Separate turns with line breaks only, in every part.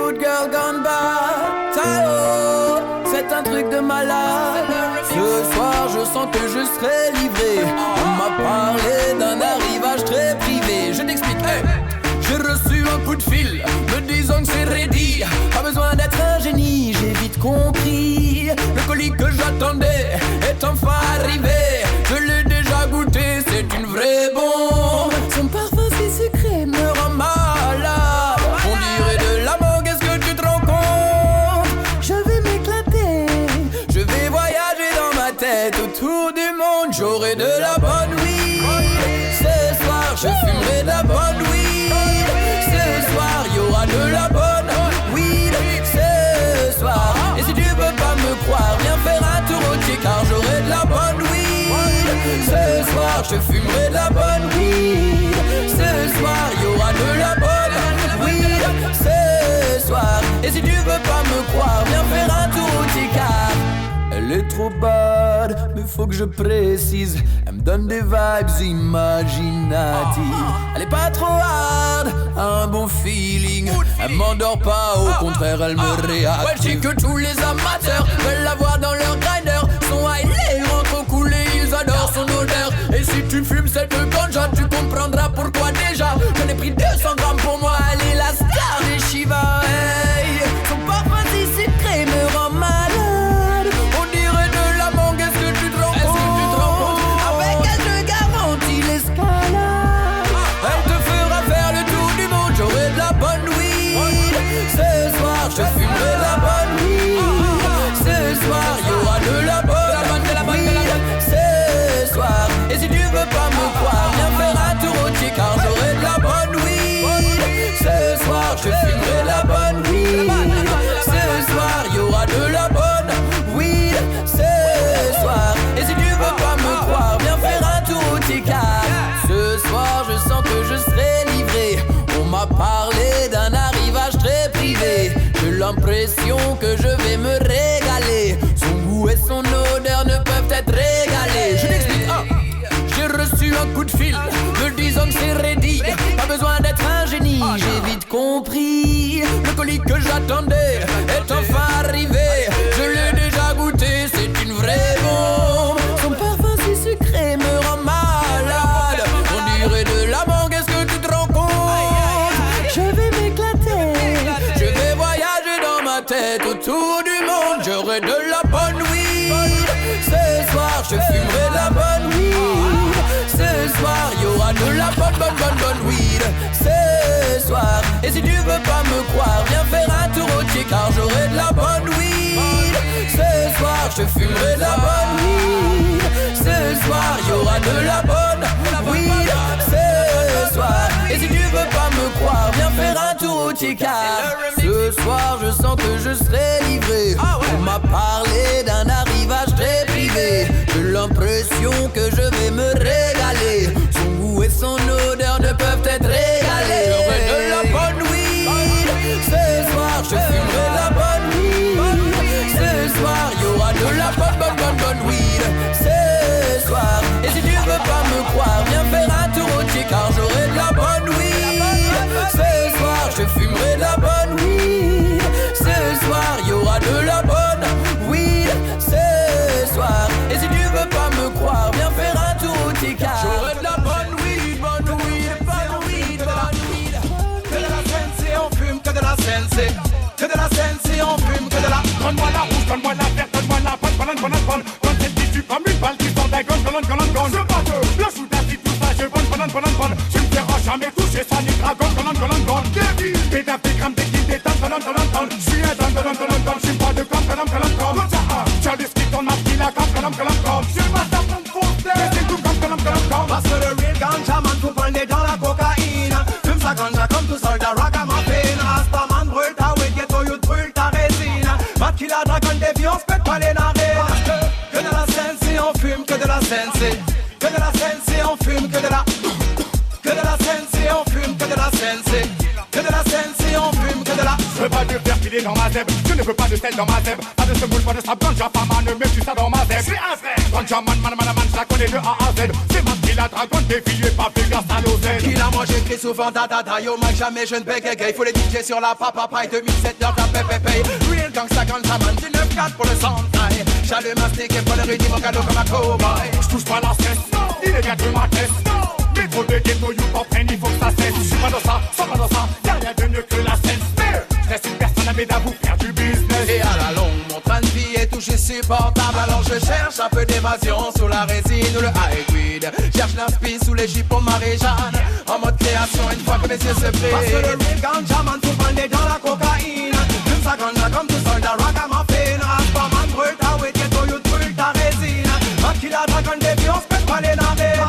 good girl gone bad. Tayo, c'est un truc de malade. Ce soir je sens que je serai livré. On m'a parlé d'un arrivage très privé. Je t'explique, hey. J'ai reçu un coup de fil me disant que c'est ready. Pas besoin d'être un génie, j'ai vite compris. Le colis que j'attendais est enfin arrivé. Je l'ai déjà goûté, c'est une vraie bombe. Son parfum si sucré me rend malade. On dirait de la mangue, est-ce que tu te rends compte? Je vais m'éclater, je vais voyager dans ma tête autour du monde. J'aurai de la bonne weed. Ce soir je fumerai de la bonne weed. Ce soir y'aura de la bonne weed. Ce soir, et si tu veux pas me croire, viens faire un tour au Tché, car j'aurai de la bonne weed. Ce soir je fumerai de la bonne weed. Ce soir y'aura de la bonne weed. Ce soir, et si tu veux pas me croire, viens faire un tour au Tché, car elle est trop bad, mais faut que je précise. Elle me donne des vibes imaginatives. Elle est pas trop hard, a un bon feeling. Elle m'endort pas, au contraire elle me réactive. Ouais, je dis que tous les amateurs veulent la voir dans leur grinder. Son high, les rentrent coulés, ils adorent son odeur. Et si tu fumes cette ganja, tu comprendras pourquoi déjà. J'en ai pris 200 grammes pour moi, elle est la star des Shiva. Hey, son parfum si sucré me rend malade. Je fumerai la bonne weed. Ce soir y'aura de la bonne weed. Ce soir, et si tu veux pas me croire, viens faire un tour au Tché, car j'aurai de la bonne weed. Ce soir je fumerai la bonne weed. Ce soir y'aura de la bonne weed. Ce soir, et si tu veux pas me croire, viens faire un tour au Tché, car ce soir je sens que je serai livré. On m'a parlé d'un arrivage très privé. J'ai l'impression que je vais me régaler. Son goût et son odeur ne peuvent être régalés. Je t'explique, j'ai reçu un coup de fil me disant que c'est ready. Pas besoin d'être un génie, j'ai vite compris. Le colis que j'attendais est enfin arrivé. Je l'ai déjà goûté, c'est une vraie bombe. Son parfum si sucré me rend malade. On dirait de la mangue, est-ce que tu te rends compte? Je vais m'éclater, je vais voyager dans ma tête autour du monde. J'aurai de la bonne weed. Ce soir je fumerai de la bonne weed. Ce soir y'aura de la bonne weed. Ce soir, et si tu veux pas me croire, viens faire un tour au Tché, car j'aurai de la bonne weed. Ce soir je fumerai de la bonne weed. Ce soir y'aura de la bonne weed. Ce soir, et si tu veux pas me croire, viens faire un tour au Tché, car ce soir je sens que je serai livré. On m'a parlé d'un arrivage très privé. J'ai l'impression que je vais me régaler. Son goût et son odeur ne peuvent être régalés. J'aurai de la bonne weed. Ce soir je fumerai la bonne weed. Ce soir y'aura de la bonne weed. Ce soir, et si tu veux pas me croire, viens faire un tour au Tché, car j'aurai de la bonne weed. Ce soir je fumerai de la bonne weed. Ce soir y'aura de la bonne weed. Ce soir, et si tu veux pas me croire, viens faire un tour au Tché, car j'aurai de la bonne weed, bonne weed, bonne weed, bonne weed.
Que de la sensei, on fume, que de la sensei. Que de la sensei, on fume, que de la. Donne-moi la rouge, donne-moi la verte, donne-moi la bonne. Quand t'es tissu comme une balle qui sort d'un gun. Je bats le shoot à tout ça, j'ai bonne. Je ne ferai jamais toucher ça, ni dragon, Pédapé, crame des guides, des tonnes. Je suis un don. Je suis pas de com. Charlie Skip, on a pris la com. Je suis pas ta pompe faussaire, mais c'est tout com. Parce que le real ganja man, tout prendre dans la cocaïne. Fume sa ganja comme tout soldat ragamuffin. Rastaman brûle ta weed, ghetto youth brûle ta résine. Mat qui la dragonne des vies, on se pète pas les narines. Que de la sensei, on fume, que de la sensei. Que de la sensei, on fume, que de la. Que de la sensei, on fume, que de la sensei. que de la Sensi, on fume que de la. Je veux pas de faire filer dans ma zèbre, je ne veux pas de sel dans ma zèbre. Pas de semoule, pas de strap, ganja, pas man, mets tu ça dans ma zèbre. Je suis un vrai ganja man, je la connais de A à Z. C'est ma qui la dragonne, des filles et pas Vegas à l'oseille. Qui l'a mangé, j'écris souvent da yo Mike, jamais je ne bégaye. Faut les DJ sur la papa paille, 2007 leur la pépé. Real gangsta ganja man, du 9-4 pour le santai. J'allume un stick et pour le rythme au cadeau comme un cowboy. J'touche pas la cesse, il est bien que ma tête. Mais trop de ghetto, you comprennent, il faut que ça cesse. J'suis pas dans ça, sans pas dans ça, y'a rien de mieux que la scène. J'laisse une personne à m'aider à vous faire du business. Et à la longue, mon train de vie est touché supportable. Alors je cherche un peu d'évasion sous la résine ou le high weed. Cherche l'inspi sous les jippons Marie-Jeanne. En mode création une fois que mes yeux se brillent. Parce que le real ganja man tout prendre dans la cocaïne. Fume sa ganja comme tout soldat ragamuffin. Raspaman brûle ta weed, ghetto you brûle ta résine. Ma qui la dragonne des vies, on se pète pas les narines.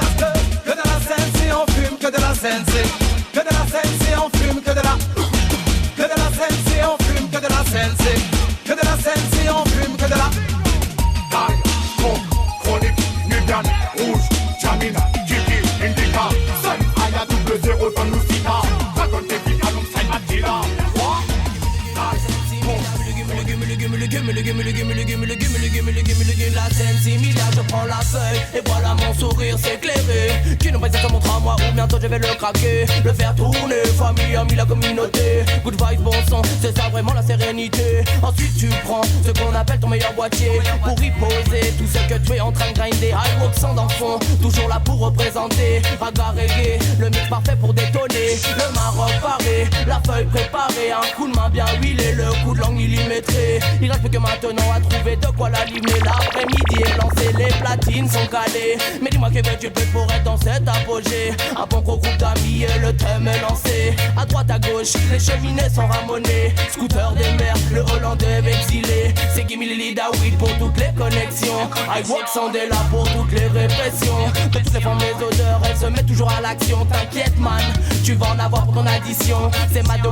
Que de la Sensi, on fume que de la Sensi. Que de la Sensi, on fume que de la. Que de la Sensi, on fume que de la Sensi. Que de la Sensi, on fume que de la. Taille, coke, chronique, Nubian, rouge, Jamina, Kiki, Indica, Sun, Aya, double zéro, donne nous sida. Dragon, Tepi, alongside Attila.
La Sensi, Mila, je prends la feuille et voilà mon sourire s'éclairer. Qui nous présente mon 3 mois ou bientôt je vais le craquer. Le faire tourner, famille, amis, la communauté. Good vibes, bon son, c'est ça vraiment la sérénité. Ensuite tu prends ce qu'on appelle ton meilleur boîtier pour y poser tout ce que tu es en train de grinder. High rock sans d'enfant, toujours là pour représenter. Raga reggae, le mix parfait pour détonner. Le Maroc paré, la feuille préparée. Un coup de main bien huilé, le coup de langue millimétré. Il reste plus que maintenant à trouver de quoi l'allumer. L'après-midi est lancé, les platines sont calées. Mais dis-moi que veux-tu plus pour être dans cet apogée. Un bon gros groupe d'amis et le thème est lancé. À droite à gauche, les cheminées sont ramonnées. Scooter des mers, le hollandais exilé. C'est Gimme Lily David pour toutes les connexions. I walk Sandé là pour toutes les répressions. De toutes les formes, les odeurs, elles se mettent toujours à l'action. T'inquiète man, tu vas en avoir pour ton addition. C'est ma 2.0,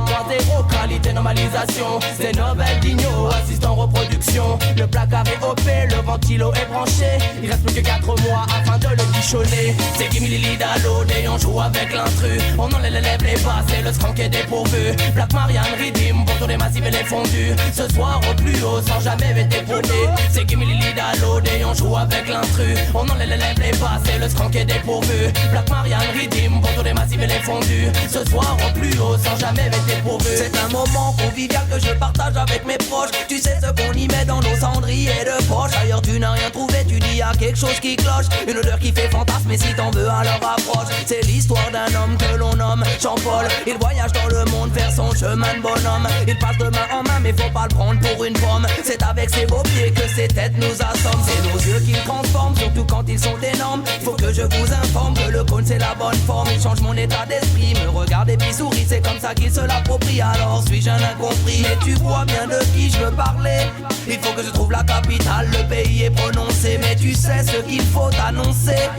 qualité normalisation. C'est Nobel Digno, assistant reproduction. Le placard est OP, le ventilo est branché. Il reste plus que 4 mois afin de le bichonner. C'est Gimme Lily Dalone et on joue avec l'intrus. On enlève les basses et le skunk est dépourvu. Black Marianne Redeem pour tous les massifs et les fondus. Ce soir au plus haut sans jamais être éprouvé. C'est Gimme Lily Dalone et on joue avec l'intrus. On enlève les basses et le skunk est dépourvu. Black Marianne Redeem pour tous les massifs et les fondus. Ce soir au plus haut sans jamais être éprouvé.
C'est un moment convivial que je partage avec mes proches. Tu sais ce qu'on y met dans nos cendriers de poche. D'ailleurs tu n'as rien trouvé, tu dis y'a quelque chose qui cloche. Une odeur qui fait fantasme et si t'en veux alors approche. C'est l'histoire d'un homme que l'on nomme Jean-Paul. Il voyage dans le monde vers son chemin de bonhomme. Il passe de main en main mais faut pas le prendre pour une pomme. C'est avec ses beaux pieds que ses têtes nous assomment. C'est nos yeux qui le transforment, surtout quand ils sont énormes. Faut que je vous informe que le cône c'est la bonne forme. Il change mon état d'esprit, me regarde et puis sourit. C'est comme ça qu'il se l'approprie, alors suis-je un incompris. Mais tu vois bien de qui je veux parler. Il faut que je trouve la capitale, le pays est prononcé. Mais tu sais ce qu'il faut annoncer.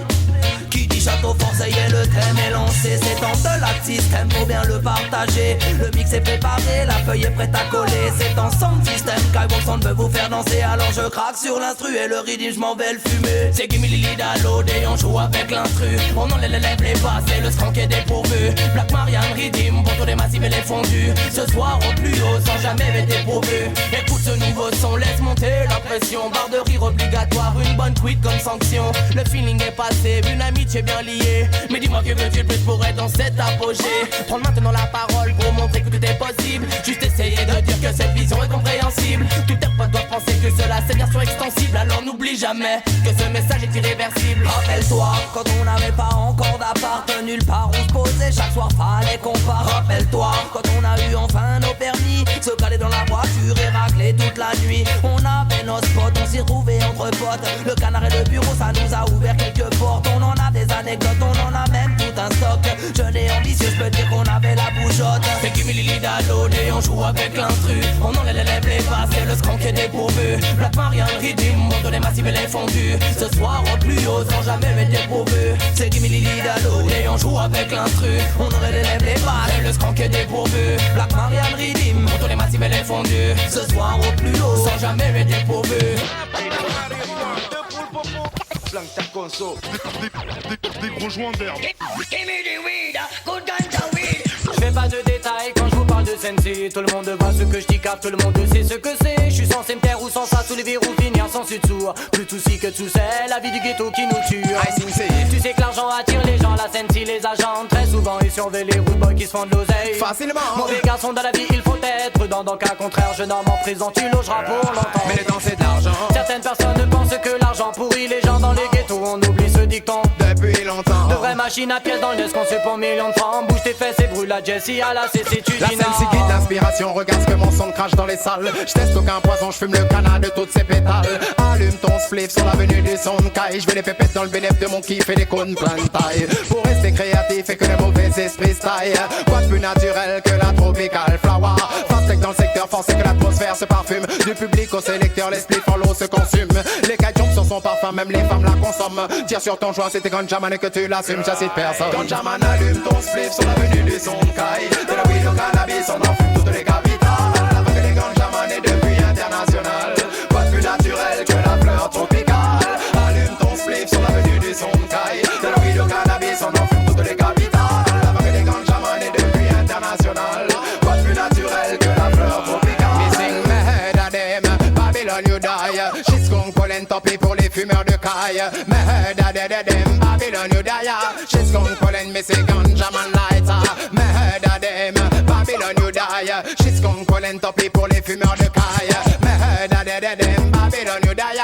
Qui dit château fort, ça y est, le thème est lancé. C'est temps de l'acte système, faut bien le partager. Le mix est préparé, la feuille est prête à coller. C'est en sound system, Skywalk veut vous faire danser. Alors je craque sur l'instru et le rythme, je m'en vais le fumer. C'est Gimme Lily Dalone et on joue avec l'instru. On enlève les basses et le skunk est dépourvu. Black Marianne Redeem pour tous les massifs et les fondus. Ce soir au plus haut sans jamais être éprouvé. Écoute ce nouveau son, laisse monter la pression. Barre de rire obligatoire, une bonne tweet comme sanction. Le feeling est passé, une amitié bien liée. Mais dis-moi que veux-tu plus pour être dans cet apogée. Prendre maintenant la parole pour montrer que tout est possible. Juste essayer de dire que cette vision est compréhensible. Tous tes potes doivent penser que cela c'est bien sûr extensible. Alors n'oublie jamais que ce message est irréversible. Rappelle-toi quand on n'avait pas encore d'appart. Nulle part on se posait, chaque soir fallait qu'on parte. Rappelle-toi quand on a eu enfin nos permis. Se caler dans la voiture et racler toute la nuit. On avait nos spots, on s'y retrouvait entre potes. Le canard et le bureau ça nous a ouvert quelques portes. On en a des anecdotes, on en a même tout un stock. Jeune et ambitieux, je peux dire qu'on avait la bougeotte.
C'est Gimme Lily Dalone et on joue avec l'instru. On enlève les basses et le skunk est dépourvu. Black Marianne Redeem, monte les massifs et les fondus. Ce soir au plus haut sans jamais être dépourvu. C'est Gimme Lily Dalone et on joue avec l'instru. On enlève les basses et le skunk est dépourvu.
Black Marianne Redeem,
monte les massifs et les fondus.
ce soir au plus haut
sans jamais être dépourvu.
Des gros joints d'herbe.
Je vais
donnerai pas de détails quand je vous parle de Sensi. Tout le monde voit ce que je dis car tout le monde sait ce que c'est. Je suis censé me taire ou sans ça, tous les verrous finir sans dessous. Plus de soucis que de sous, c'est la vie du ghetto qui nous tue. Tu sais que l'argent attire les gens, la Sensi les agents. Très souvent ils surveillent les rude boys qui se font de l'oseille.
Facilement.
Mauvais garçon dans la vie, il faut être dans cas contraire, jeune homme en prison, tu logeras pour longtemps.
Mais le temps c'est de l'argent.
Certaines personnes pensent que l'argent pourrit les gens dans les ghettos. On oublie ce dicton
depuis longtemps.
De vraies machines à pièces dans le desk, on se pour millions de francs. Bouge tes fesses et brûle la Jessie à la CC, tu dis
la Sensi guide l'inspiration, regarde ce que mon son crache dans les salles. Je teste aucun poison, je fume le canard de toutes ces pétales. Allume ton spliff sur l'avenue du son caille. Je vais les pépettes dans le bénéf de mon kiff et des cônes plein de taille. Pour rester créatif et que les mauvais esprits se taillent. Quoi de plus naturel que la tropical flower. Fast dans le secteur, forcé que l'atmosphère se parfume. Du public au sélecteur, les spliffs en l'eau se consument. Les cailloux sur son parfum, même les femmes la consomment. Tire sur ton joint, c'était Ganjaman et que tu l'assumes, j'assiste personne. Ganjaman allume ton spliff sur l'avenue du son caille. De la weed au cannabis, on en fume toutes les capitales. La vague des Ganjaman est depuis international. Quoi de plus naturel que la fleur tropicale. Allume ton spliff sur l'avenue du son caille. De la weed au cannabis, on en fume toutes les capitales. La vague des Ganjaman est depuis international. Quoi de plus naturel que la fleur tropicale. Missing mad at them, Babylon you die. Shit skunk pollen topé pour les fumeurs de caille. Mad at them, Babylon you die. Shit skunk pollen missing Ganjaman lighter. Mad at them, Babylon you die. Shit skunk pollen topé pour les fumeurs de caille. Mad at them, Babylon you die.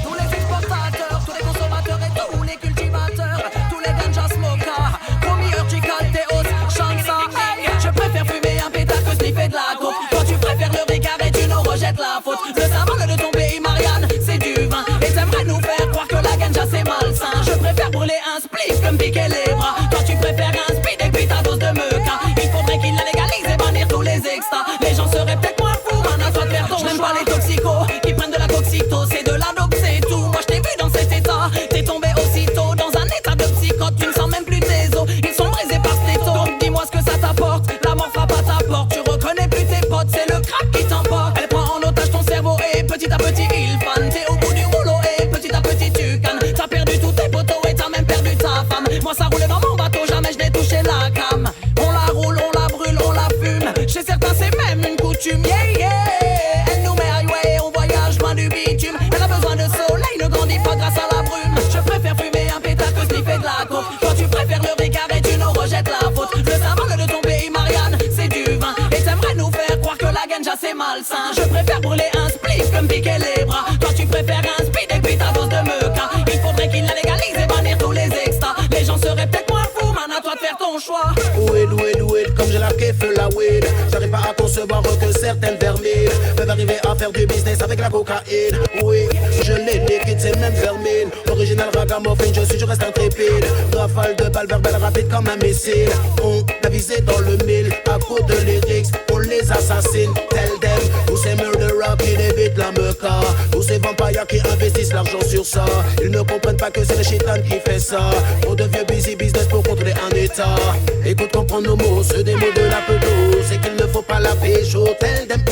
Tous les exportateurs, tous les consommateurs et tous les cultivateurs, tous les ganja smokers, promis urtical, théos, chante ça. Je préfère fumer un pétard que sniffer de la coke. Toi tu préfères le ricard et tu nous rejettes la faute. Le symbole de ton pays Marianne, c'est du vin. Et t'aimerais nous faire croire que la ganja c'est malsain. Je préfère brûler un spliff que me piquer les bras. Toi tu préfères un speed et puis ta dose de meca. Il faudrait qu'il la légalise et bannir tous les extras. Les gens seraient peut-être moins fous, man, à toi de faire ton choix. J'aime pas les toxicos qui prennent de la coxito. C'est de la dope, c'est tout. Moi je t'ai vu dans cet état. T'es tombé aussitôt dans un état de psychote. Tu ne sens même plus tes os. Ils sont brisés par stéto. Donc dis-moi ce que ça t'apporte. La mort frappe à ta porte. Tu reconnais plus tes potes. C'est le crack qui t'emporte. Elle prend en otage ton cerveau et petit à petit il fan. T'es au bout du rouleau et petit à petit tu cannes. T'as perdu tous tes potos et t'as même perdu ta femme. Moi ça roule dans mon bateau, jamais je n'ai touché la cam. On la roule, on la brûle, on la fume. Chez certains c'est même une coutume. Yeah yeah. Elle nous met highway, on voyage loin du bitume. Elle a besoin de soleil, ne grandit pas grâce à la brume. Je préfère fumer un pétard que sniffer de la coke. Toi tu préfères le ricard et tu nous rejettes la faute. Le symbole de ton pays Marianne, c'est du vin. Et t'aimerais nous faire croire que la ganja c'est malsain. Je préfère brûler un spliff que me piquer les bras. Toi tu préfères un speed et puis ta dose de meca. Il faudrait qu'il la légalise et bannir tous les extras. Les gens seraient peut-être moins fous, man, à toi de faire ton choix.
Weed, comme j'ai la keffe la weed. J'arrive pas à concevoir que certaines vermines peuvent arriver à faire du business avec la cocaïne. Oui, je l'ai liquide, c'est même vermine. Original ragamuffin, je reste intrépide. Rafale de balles verbales rapides comme un missile. On a visé dans le mille, à coup de lyrics, on les assassine. Tell them, tous ces murderers qui évitent la meca. Tous ces vampires qui investissent l'argent sur ça. Ils ne comprennent pas que c'est le shaitan qui fait ça. Trop de vieux busy business pour contrôler un état. Écoute, comprends nos mots, ceux des mots de la peau. C'est qu'il ne faut pas la pécho. Tell them,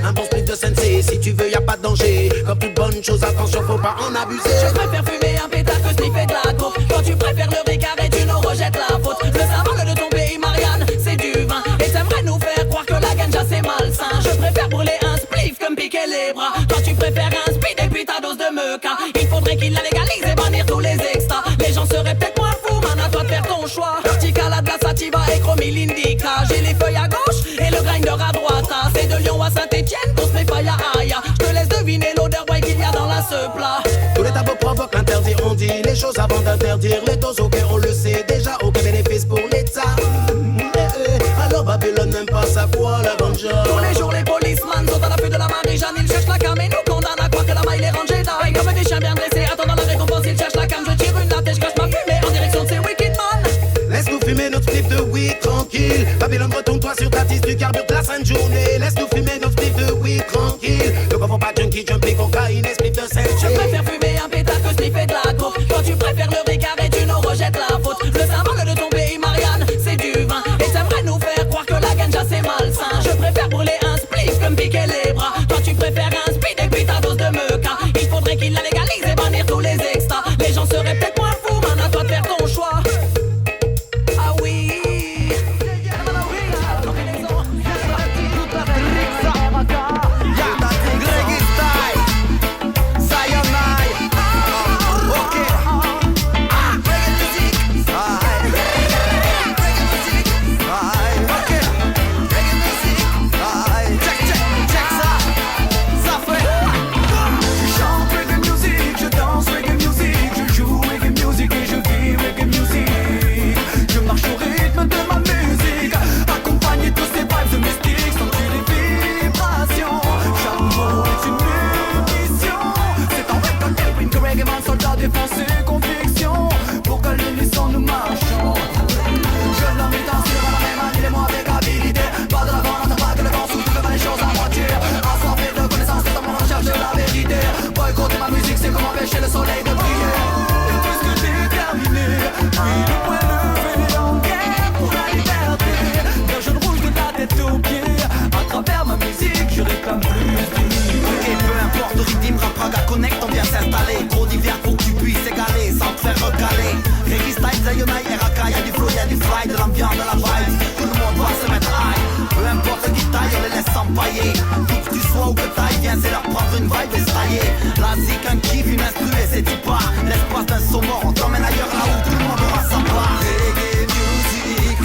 un bon split de Sensi. Si tu veux, y a pas de danger. Comme toute bonne chose, attention, faut pas en abuser.
Je préfère fumer un pétard que sniffer de la coke. Quand tu préfères le ricard et tu nous rejettes la faute. Le symbole de ton pays Marianne, c'est du vin. Et t'aimerais nous faire croire que la ganja c'est malsain. Je préfère brûler un spliff que me piquer les bras. Toi tu préfères un speed et puis ta dose de meca. Il faudrait qu'il la légalise et bannir tous les extras. Les gens seraient peut-être moins fous, man, à toi de faire ton choix. Vertical, de la sativa et chromie l'indica. J'ai les feuilles à gauche et le grinder à droite. C'est de Lyon à Saint-Etienne, tous mes failles à Aya. Je te laisse deviner l'odeur boy qu'il y a dans la ce plat.
Tous les tabous provoquent l'interdit, on dit les choses avant d'interdire. Les doses, ok, on le sait déjà, aucun bénéfice pour l'État. Alors Babylone n'aime pas ça, quoi, la ganja.
Tous les jours les policemen sont à l'affût de la Marie-Jeanne. Ils cherchent la cam et nous condamnent à croire que la maille est rangée d'ail. Comme des chiens bien dressés, attendant la récompense, ils cherchent la cam. Je tire une latte et je cache ma fumée en direction de ces wicked man.
Laisse-nous fumer notre slip de weed tranquille. Babylone, retourne-toi sur ta tisse, tu carbures de la sainte journée. Laisse-nous fumer notre slip de weed tranquille. Ne confonds pas junkie, jumpy, cocaïne et slip de Saint.
Je préfère fumer un pétard que sniffer de la coke. Quand tu préfères le ricard et tu nous rejettes la faute. Le symbole de ton pays Marianne, c'est du vin. Et t'aimerais nous faire croire que la ganja c'est malsain. Je préfère brûler un spliff que me piquer les bras. Toi tu préfères un speed et puis ta dose de meca. Il faudrait qu'il la légalise et bannir tous les extras. Les gens seraient peut-être moins fous, man, à toi de faire ton choix. Ah
prendre une vibe et s'allier. La zik, un kiff, une instru et c'est tout pas. L'espace d'un son mort, on t'emmène ailleurs là où tout le monde aura sa part. Reggae music,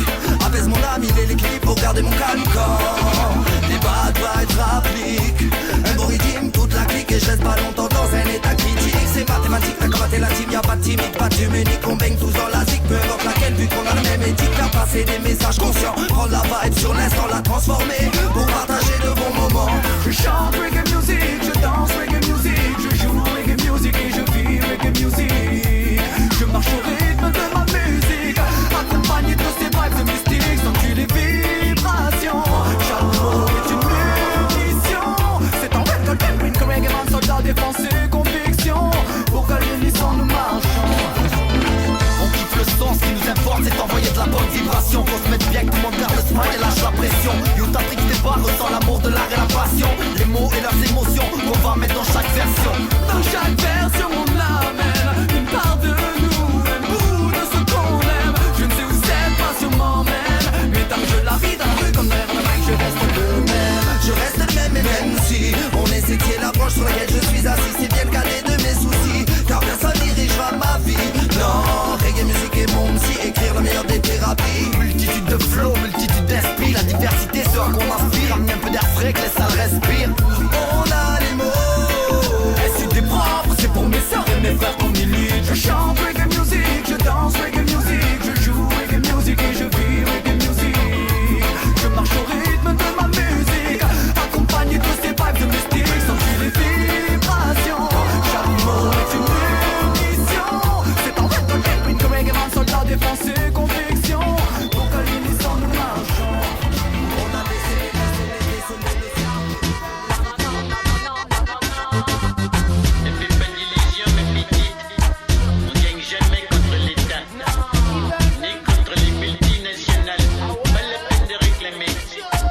apaise mon âme, il est l'équilibre pour garder mon calme corps. Les bad vibes rappliquent, un beau rythme, toute la clique et je reste pas longtemps dans un état critique. C'est mathématique, t'as combatté la team, y'a pas de timide, pas d'hume unique. On baigne tous dans la zik, peu importe laquelle, vu qu'on a le même éthique. Faire passer des messages conscients, prendre la vibe sur l'instant, la transformer pour partager de bons moments.
Je chante reggae music, je danse reggae music, je joue reggae music et je vis reggae music. Je marche au rythme de ma musique, accompagné de ces vibes de mystiques, sans tu les vibrations. Chaque mot est une munition. C'est en red gold and green que reggae man soldat défend ses convictions. Pour qu'à l'unisson nous marchons.
On kiffe le son, ce qui nous importe c'est d'envoyer de la bonne vibration. Qu'on se mette bien, que tout le monde garde le smile et lâche la pression. Youth Afrique tes bars, ressent l'amour de l'art et la passion. Les mots et leurs émotions qu'on va mettre dans chaque version.
Dans chaque version on amène une part de nous, un bout de ce qu'on aime. Je ne sais où cette passion m'emmène, mais tant que je la vis dans la rue comme l'air, je reste le même.
Je reste le même et même si on essaie de la branche sur laquelle je suis assis. C'est bien le cadet de mes soucis, car personne dirigera ma vie. Non, reggae musique est mon psy, écrire la meilleure des thérapies. Multitude de flows, multitude d'esprits, la diversité, ce à qu'on inspire. Amener un peu d'air frais, que les salles respirent. On a les mots,
et si t'es propre, c'est pour mes sœurs et mes frères qu'on milite. Je chante reggae music, je danse reggae music, je joue reggae music et je vis reggae music. Je marche au rythme de ma musique, accompagné de ces vibes de mystique, sans les vibrations. Chaque mot est une munition. C'est en red gold and green que reggae man soldat défend ses convictions. Pour qu'à l'unisson nous marchons. On a laissé
Ne fais pas d'illusions, mes petites. On gagne jamais contre l'État, ni contre les multinationales. Pas la peine de réclamer.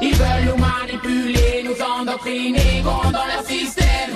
Ils veulent nous manipuler, nous endoctriner, dans leur système.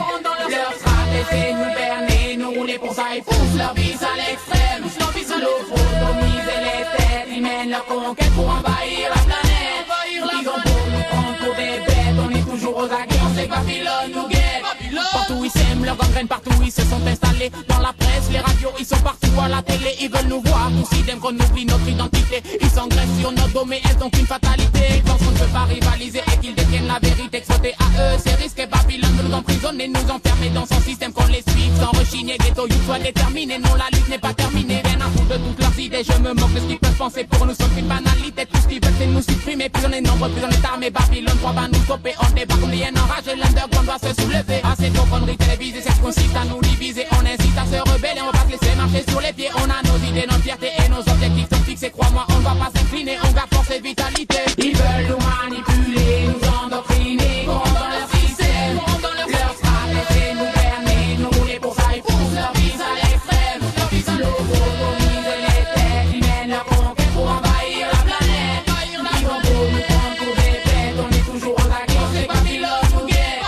Leur stratégie nous berner, nous rouler pour ça, ils poussent leur vie à l'extrême. Lobotomiser les têtes, ils mènent leur conquête pour envahir la planète. Ils ont beau nous prendre pour des bêtes, on est toujours aux aguets, on sait que Babylone nous guette. Partout ils sèment leurs gangrènes, partout ils se sont installés. Dans la presse, les radios, ils sont partout à la télé. Ils veulent nous voir, tous idem qu'on oublie notre identité. Ils s'engraissent sur notre dos, mais est-ce donc une fatalité? Ils pensent qu'on ne peut pas rivaliser et qu'ils détiennent la vérité. Exploiter à eux, c'est risqué. Babylone veut nous emprisonner, nous enfermer dans son système, qu'on les suive sans rechigner. Ghetto youth soit déterminé, non la lutte n'est pas terminée. Rien à foutre de toutes leurs idées, je me moque de ce qu'ils peuvent penser. Pour nous sommes une banalité, tout ce qu'ils veulent c'est nous supprimer. Plus on est nombreux, plus on est armés. Babylone 3 va nous stopper, on débarque comme les hyènes enragées. L'underground doit se soulever. Ah c'est conneries télévisées, c'est ce qu'on consiste à nous diviser. On incite à se rebeller, on va se laisser marcher sur les pieds. On a nos idées, notre fierté et nos objectifs sont fixés. Crois-moi, on va pas s'incliner, on garde force et vitalité. Ils veulent nous manipuler, nous endoctriner, dans leur système. Leur stratégie nous berner, nous rouler pour ça, ils poussent leur vie à l'extrême. Lobotomiser les têtes, ils mènent leur conquête pour envahir la planète. Ils vont pour nous prendre pour des bêtes, on est toujours aux aguets, c'est Babylone nous guette.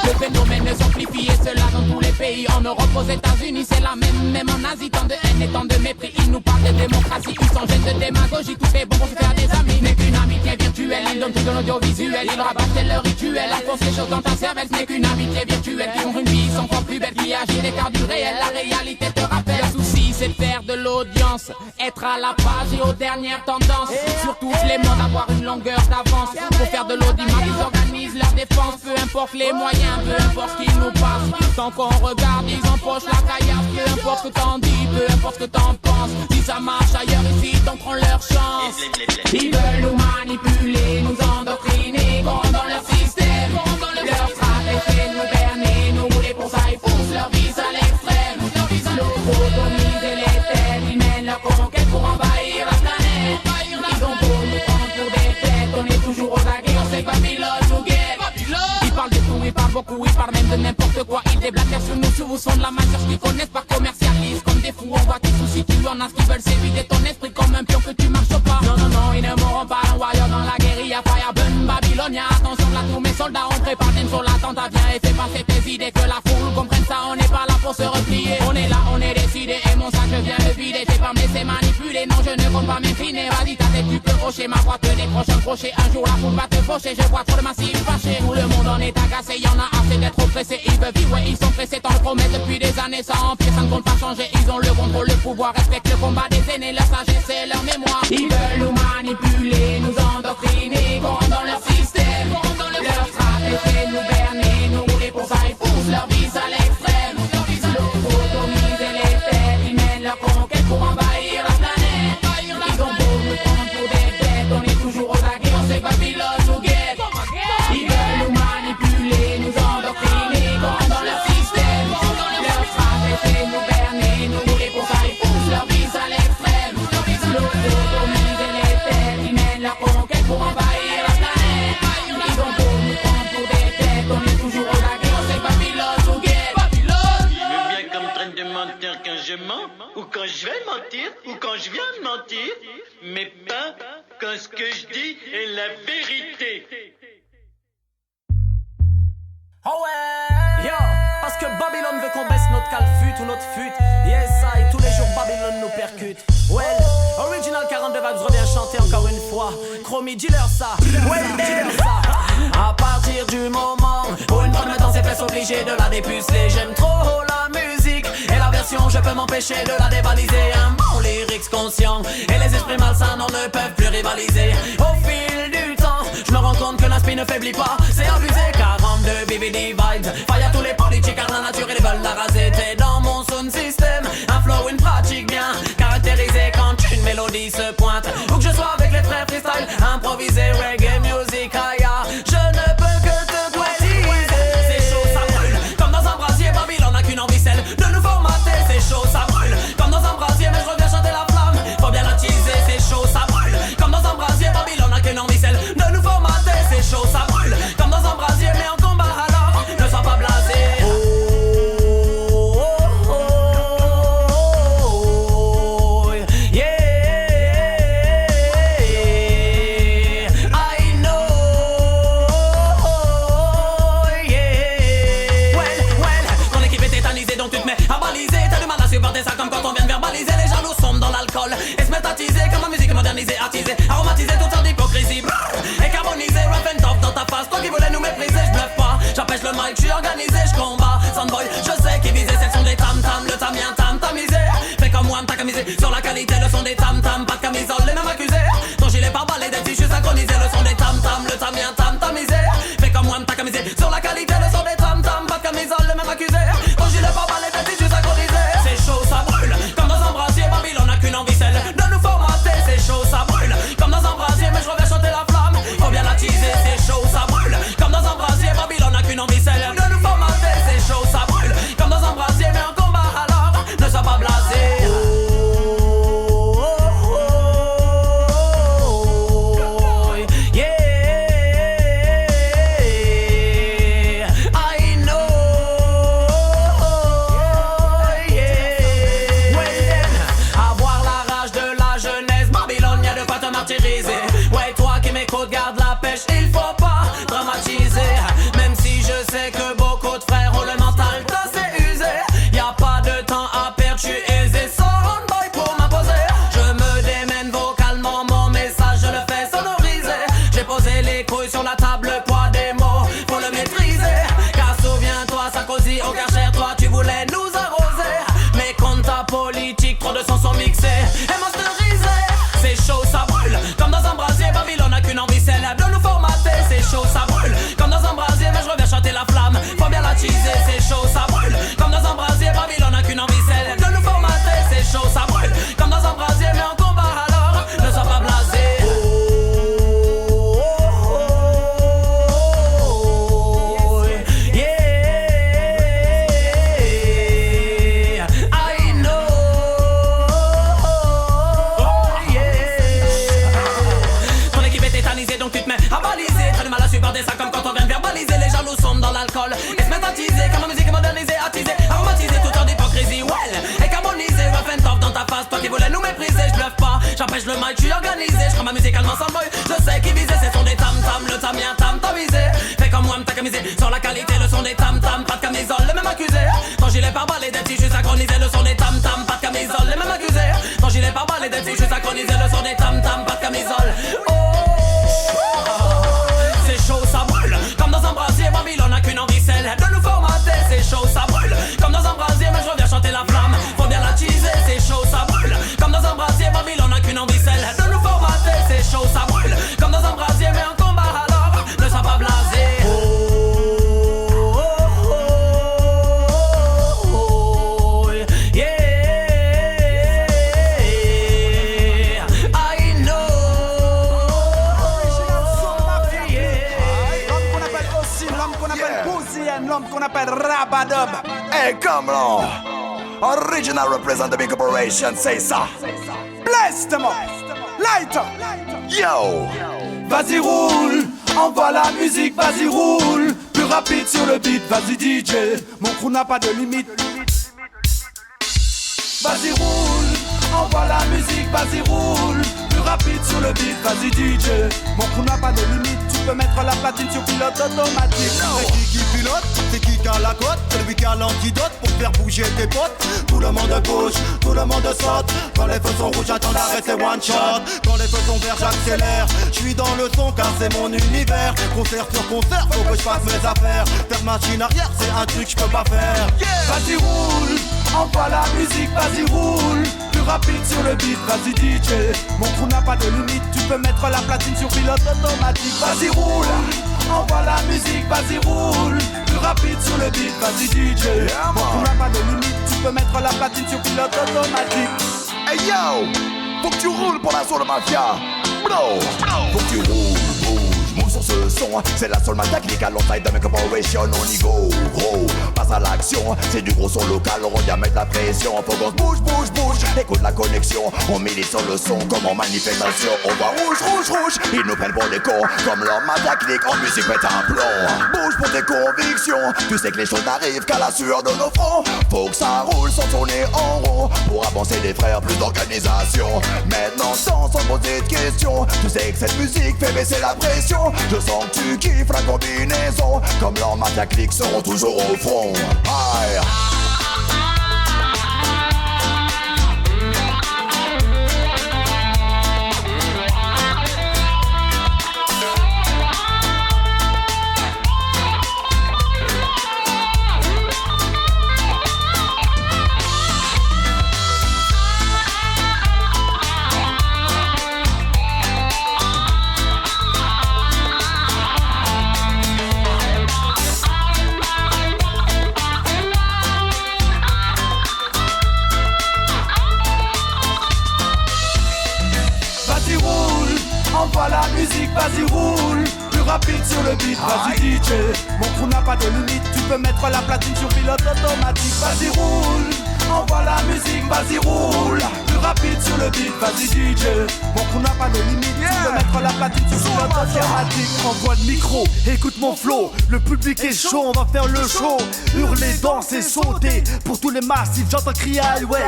Le phénomène s'amplifie et cela dans tous les pays. En Europe, aux États-Unis, c'est la même en Asie. Tant de haine et tant de mépris, ils nous parlent de démocratie. Ils sont jeunes de démagogie, tout est bon pour se faire des amis. N'est qu'une amitié virtuelle, ils donnent tout dans l'audiovisuel. Ils rabattent leur rituel, enfoncent les choses dans ta cervelle. Ce n'est qu'une amitié virtuelle, qui ont une vie, sont encore plus belles. Qui agit l'écart du réel, la réalité te rappelle. Le souci, c'est de faire de l'audience, être à la page et aux dernières tendances. Sur toutes les modes, avoir une longueur d'avance. Pour faire de l'audimat, ils organisent leur défense. Peu importe les moyens, peu importe ce qui nous passe. Tant qu'on regarde, ils empochent la caillasse. Peu importe ce que t'en dis, peu importe ce que t'en penses. Si ça marche ailleurs, ici, donc prends leur chance. Ils veulent nous manipuler, nous endoctriner, dans leur système. Leur stratégie nous berner, nous rouler pour ça, ils poussent leur vie à l'extrême. Lobotomiser les têtes, ils mènent leur conquête pour envahir la planète. Ils ont beau nous prendre pour des bêtes, on est toujours aux aguets, on sait que Babylone nous guette. Ils parlent de tout, ils parlent beaucoup, ils parlent même de n'importe quoi. Ils déblatèrent sur nous, sur vous sont de la matière, qu'ils connaissent pas commercialisent. Comme des fous, on voit tes soucis, tu en as ce qu'ils veulent, c'est vider ton esprit comme un pion que tu marches pas. Non, non, non, ils ne mourront pas, un warrior dans la guérilla, fire burn, Babylonia. Attention là, tous mes soldats, on prépare des sur l'attentat, viens et fais passer tes idées, que la foule comprenne ça, on n'est pas là pour se replier. On est là, on est décidé, et mon sac je viens le vider, t'es pas me laisser manipuler, non je ne compte pas m'incliner, vas-y ta tête tu peux crocher, ma voix te décroche un crochet, un jour la foule va te faucher, je vois trop de massifs fâchés, tout le monde en est agacé, y'en a assez d'être oppressés, ils veulent vivre, ouais ils sont pressés, t'en le promettent depuis des années, ça empire, ça ne compte pas changer, ils ont le contrôle, le pouvoir, respectent le combat des aînés, leur sagesse et leur mémoire, ils veulent nous manipuler, nous endoctriner, corrompre dans leur système, leur stratégie, nous berner, nous rouler pour ça, ils poussent leur vie à l'extrême, lobotomiser les têtes, ils mènent leur conquête pour envahir la planète, ils ont beau nous prendre pour des bêtes, on est toujours aux aguets, on sait que Babylone nous guette, ils veulent nous manipuler, nous endoctriner, corrompre dans leur système, leur stratégie, nous berner, nous rouler pour ça, ils poussent leur vie à l'extrême, lobotomiser les têtes, ils mènent leur conquête pour envahir la planète, ils ont beau nous prendre pour des bêtes, on est toujours aux aguets, on sait que Babylone nous guette, Babylone.
Il me vient comme train de mentir quand je mens, ou quand je vais mentir, ou quand je viens de mentir, mais pas quand ce que je dis est la vérité.
Oh ouais, yo, parce que Babylone veut qu'on baisse notre calfut ou notre fut. Yes, I, tous les jours Babylone nous percute. Well, Original 42 Vibes revient chanter encore une fois. Chromie, dis-leur ça. Well, dis-leur ça. À partir du moment où une bonne me dans ses fesses obligée de la dépuceler, j'aime trop la musique et la version, je peux m'empêcher de la dévaliser. Un bon lyrics conscient et les esprits malsains n'en ne peuvent plus rivaliser. Au fil du temps, je me rends compte que l'inspi ne faiblit pas. C'est abusé, 42 BBD vibes. Faille à tous les politiques car la nature ils veulent la raser. T'es dans mon sound system, un flow, une pratique bien caractérisée quand une mélodie se pointe. Où que je sois avec les frères freestyle, improvisé, reggae music, aya. Je ne peux que te poétiser. C'est chaud, ça brûle, comme dans un brasier. Babylone n'a qu'une envie, celle de nous formater. C'est chaud, ça brûle, comme dans un brasier. Mais je reviens chanter la flamme, faut bien la teaser. C'est chaud, ça brûle, comme dans un brasier. Babylone n'a qu'une envie, celle de nous formater. C'est chaud, ça brûle, comme dans un brasier. Mais en combat alors, ne sois pas blasé. Ça comme quand on vient de verbaliser, les jaloux sommes dans l'alcool et se mettent à teaser comme la musique modernisée, attisée, aromatisée, toute sorte d'hypocrisie et carbonisée, rough and tough dans ta face. Toi qui voulais nous mépriser, je bluffe pas, j'empêche le mic, je suis organisé, je combat. Soundboy, je sais qui visait, ce sont des tam-tam, le tamien tam tamisé. Fais comme moi, t'as camisé sur la qualité, le son des tam-tam, pas de camisole, les mêmes accusés. Ton gilet par balle et des tissus synchronisés, le son des tam-tam, le tamien tam tamisé. Fais comme moi, t'as camisé sur la qualité, le son des tam-tam, pas de camisole, les mêmes accusés. Ton gilet par balle et des tissus synchronisés. C'est chaud, ça brûle, comme dans un brasier. Babylone n'a qu'une envie, celle de nous formater. C'est chaud, ça brûle, comme dans un brasier. Mais je reviens chanter la flamme, faut bien la teaser. C'est chaud, ça brûle, comme dans un brasier. Babylone n'a qu'une envie, celle de nous formater. C'est chaud, ça brûle, comme dans un brasier. Mais en combat alors, ne sois pas blasé. Ouais, toi qui m'écoutes, garde la pêche, il faut pas dramatiser. Même si je sais que beaucoup de frères ont le mental assez usé. Y'a pas de temps à perdre, je suis aisé, sans boy pour m'imposer. Je me démène vocalement, mon message je le fais sonoriser. J'ai posé les couilles sur la table, le poids des mots, faut le maîtriser. Car souviens-toi, Sarkozy, au Karcher, toi tu voulais nous arroser. Mais contre ta politique, trop de sons sont mixés et masterisés. C'est chaud, ça brûle, comme dans un brasier. Babylone n'a qu'une envie, célèbre de nous formater. C'est chaud, ça brûle, comme dans un brasier. Mais je reviens chanter la flamme, faut bien la teaser. C'est chaud, ça brûle, comme dans un brasier. Babylone n'a qu'une envie, célèbre de nous formater. C'est chaud, ça brûle, comme dans un brasier. Mais en combat alors, ne sois pas blasé. Ça comme quand on vient de verbaliser, les jaloux sommes dans l'alcool et se mettent à teaser comme la musique modernisée, attisée, aromatisée, tout en d'hypocrisie, well, et carbonisée, rough and tough dans ta face. Toi qui voulais nous mépriser, je bluffe pas, j'empêche le mic, je suis organisé, je prends ma musicalement sans boy, je sais qui visait, ce sont des tam-tam, le tamien tam tamisé. Fais comme moi, t'as camisé sur la qualité, le son des tam-tam, pas de camisole, les mêmes accusés. Ton gilet par balle et des tissus synchronisés, le son des tam-tam, pas de camisole, les mêmes accusés. Ton gilet par balle les dates, je suis synchronisé, le son des tam-tam, pas de camisole. Oh, c'est chaud, ça brûle, comme dans un brasier, Babylone n'a qu'une envie, celle de nous formater. C'est chaud, ça brûle, comme dans un brasier, mais je reviens chanter la flamme, faut bien la teaser. C'est chaud, ça brûle, comme dans un brasier, Babylone n'a qu'une envie, celle de nous formater. C'est chaud, ça brûle, comme dans un brasier, mais en combat alors, ne sois pas blasé.
L'homme qu'on appelle Rabadub.
Hey, come on. Original represent the big corporation, say ça.
Bless them up. Light up.
Yo.
Vas-y roule, envoie la musique, vas-y roule. Plus rapide sur le beat, vas-y DJ. Mon crew n'a pas de limite. Vas-y roule, envoie la musique, vas-y roule. Plus rapide sur le beat, vas-y DJ. Mon crew n'a pas de limite. Tu peux mettre la platine sur pilote automatique.
C'est qui pilote, c'est qui a la côte, celui qui a l'antidote pour faire bouger tes potes. Tout le monde bouge, tout le monde saute. Quand les feux sont rouges, j'attends d'arrêter one shot. Quand les feux sont verts, j'accélère. Je suis dans le son car c'est mon univers. Concert sur concert, faut que je fasse mes affaires. Faire machine arrière, c'est un truc que je peux pas faire.
Vas-y roule, envoie la musique, vas-y roule. Plus rapide sur le beat, vas-y DJ. Mon crew n'a pas de limite, tu peux mettre la platine sur pilote automatique. Vas-y roule, envoie la musique, vas-y roule. Plus rapide sur le beat, vas-y DJ. Mon crew n'a pas de limite, tu peux mettre la platine sur pilote automatique.
Hey yo, faut que tu roules pour la soul mafia. Bro, faut que tu roules, bouge, move sur ce son. C'est la soul mafia technique alongside de mes corporation. On y go, gros, passe à l'action. C'est du gros son local, on vient mettre la pression. Faut qu'on bouge, bouge, bouge, écoute la connexion. On milite sur le son comme en manifestation. On voit rouge, rouge, rouge, ils nous prennent pour des cons. Comme leur mafia technique, en musique pète un plomb. Bouge pour tes convictions, tu sais que les choses n'arrivent qu'à la sueur de nos fronts. Faut que ça roule sans tourner en rond. Pour avancer des frères, plus d'organisation. Maintenant sans poser de questions. Tu sais que cette musique fait baisser la pression. Je sens que tu kiffes la combinaison. Comme leur mafia clique seront toujours au front. Aïe.
Envoie la musique, vas-y roule. Plus rapide sur le beat, vas-y DJ. Mon crew n'a pas de limite, tu peux mettre la platine sur pilote automatique. Vas-y roule, envoie la musique, vas-y roule. Plus rapide sur le beat, vas-y DJ. Mon crew n'a pas de limite, tu peux mettre la platine sur pilote automatique.
Envoie le micro, écoute mon flow. Le public est chaud, on va faire le show. Hurler, danser, sauter. Pour tous les massifs, j'entends crier highway.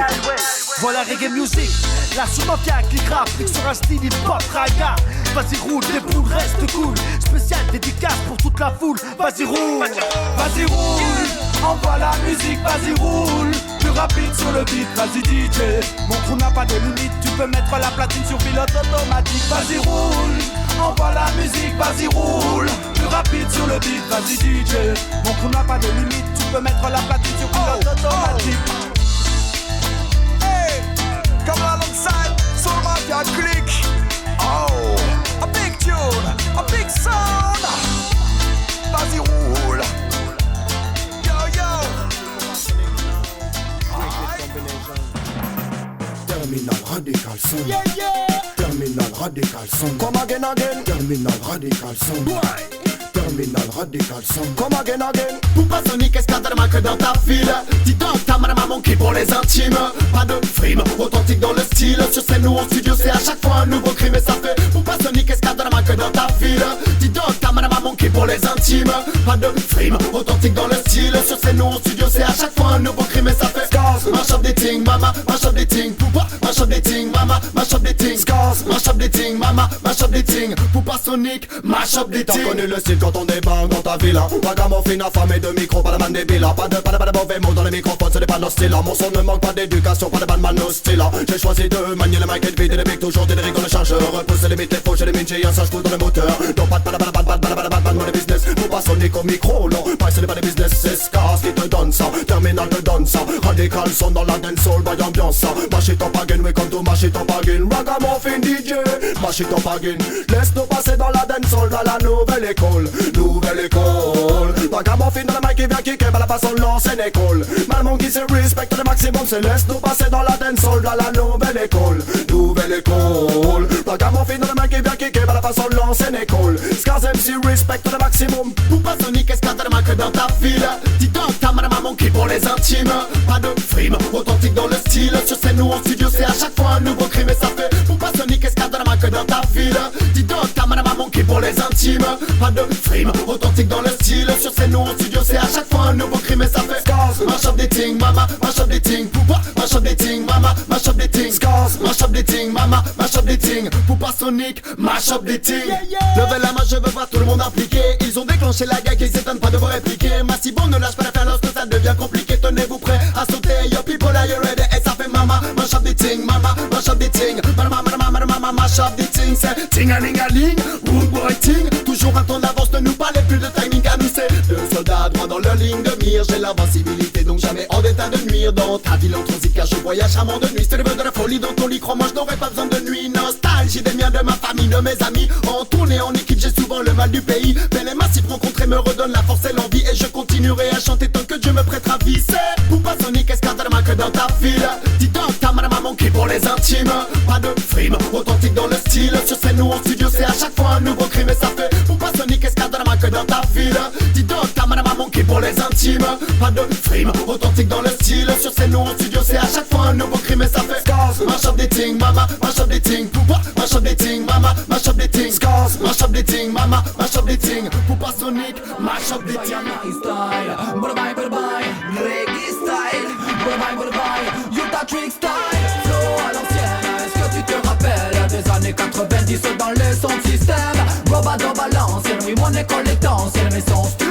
Voilà reggae music, la sous-mafia qui rap sur un style hip-hop raga. Vas-y roule, les poules restent cool. Spécial dédicace pour toute la foule. Vas-y roule,
vas-y roule. Envoie la musique, vas-y roule. Plus rapide sur le beat, vas-y DJ. Mon crew n'a pas de limite, tu peux mettre la platine sur pilote automatique. Vas-y roule, envoie la musique, vas-y roule. Plus rapide sur le beat, vas-y DJ. Mon crew n'a pas de limite, tu peux mettre la platine sur pilote automatique.
Hey, come alongside Soul Mafia Click. Oh, a big tune, a big sound. Vas-y roule. Yo yo.
Terminal radical son.
Yeah, yeah.
Terminal radical son.
Come again, again.
Terminal radical son. Terminal radical son.
Come again, again. Poupa Sonic, escadre que dans ta ville. Dis donc, ta maman manqué pour les intimes. Pas de frime, authentique dans le style. Sur scène ou en studio, c'est à chaque fois un nouveau crime. Et ça fait Poupa Sonic, escadre que dans ta ville. Dis donc, ta maman manqué pour les intimes. Pas de frime, authentique dans le style. Sur scène ou en studio, c'est à chaque fois un nouveau crime. Et ça fait marche
the thing, mama, mash up the thing. Poupa, mash up the thing, mama, mash up the thing. Scars, mash up the thing, mama, mash up the thing. Poupa Sonic, mash up the thing. T'as connu le style quand on débarque dans ta villa. Ragamuffin affamé de micro, pas de man débile. Pas de mauvais mots dans les microphones, ce n'est pas leur style. Mon son ne manque pas d'éducation, pas de bad man hostile. J'ai choisi de manier le mic et de vider les bics, toujours des lyriques dans le chargeur. Repousse les limites, les faux, j'ai les mines, j'ai un sage coup dans le moteur. Donc pas de mon business. Poupa Sonic au micro, non, pas ce n'est pas des business. C'est Scars qui te donne ça, terminal te donne ça. Radical son dans la dancehall, by ambiance. Mash it up again, we come to mash it up again. Ragamuffin DJ, mash it up again. Laisse-nous passer dans la dancehall, dans la nouvelle école. Nouvelle école. Ragamuffin dans le mic qui vient kicker, bah la façon de l'ancienne école. Malmon qui se respecte le maximum, c'est laisse-nous passer dans la dancehall, dans la nouvelle école. Nouvelle école. Ragamuffin dans le mic qui vient kicker, bah la façon de l'ancienne école. Scars MC respecte le maximum. Poupa Sonic, qu'est-ce qu'il y a de marque dans ta ville? Dis-donc, ta maman qui pour les intimes. Pas de frime, authentique dans le style. Sur scène ou en studio, c'est à chaque fois un nouveau crime. Et ça fait Poupa Sonic, qu'est-ce qu'il y a de la marque dans ta ville? Dis-donc, ta maman qui pour les intimes. Pas de frime, authentique dans le style. Sur scène ou en studio, c'est à chaque fois un nouveau crime. Et ça fait Scars, mash up the thing, mama, mash up the thing. Poupa, mash up the thing, mama, mash up the thing. Scars, mash up the thing, mama, mash up the thing. Poupa Sonic, mash up the thing. Levez la main, je veux voir tout le monde impliqué. Ils ont déclenché la gag, ils s'étonnent pas de vous répliquer. Massivement, ne lâche pas l'affaire lorsque ça devient compliqué. Tenez-vous prêts à sauter, yo people, are you ready? Et ça fait mama, mash up the thing, mama, mash up the thing. Mama, mash up the thing. C'est ting-a-ling-a-ling, rude boy ting. Toujours un temps d'avance, ne nous parlez plus de timing à nous. C'est deux soldats droits dans leur ligne de mire. J'ai l'invincibilité, donc jamais en état de nuire. Dans ta ville en transit, car je voyage amant de nuit. C'est le vœu de la folie dans ton lit, crois-moi, je n'aurais pas besoin de nuit. Nostalgie des miens, de ma famille, de mes amis. En tournée, en équipe, j'ai souvent le mal du pays. Mais les massifs rencontrés me redonnent la force et l'envie. Et je continuerai à chanter tant que Dieu me prêtera vie. C'est Poupa Sonic, qu'est-ce qu'il y a de marque dans ta ville? Dis donc, ta maman qui pour les intimes. Pas de frime, authentique dans le style. Sur scène ou en studio, c'est à chaque fois un nouveau crime. Et ça fait Poupa Sonic, qu'est-ce qu'il y a de marque dans ta ville? Dis donc, ta maman qui pour les intimes. Pas de frime, authentique dans le style. Sur scène ou en studio, c'est à chaque fois un nouveau crime. Et ça fait Scars, mash up the thing, mama, mash up the thing. Poupa, mash up the thing, mama, mash up the thing. Scars, mash up the thing, mama, mash up the thing. Poupa Sonic, mash up the thing.
Style, bye bye, reggae style, bye, Utah Trick style, flow à l'ancienne. Est-ce que tu te rappelles des années 90 dans les sons de système? Robado balance, oui mon école est ancienne, mais son style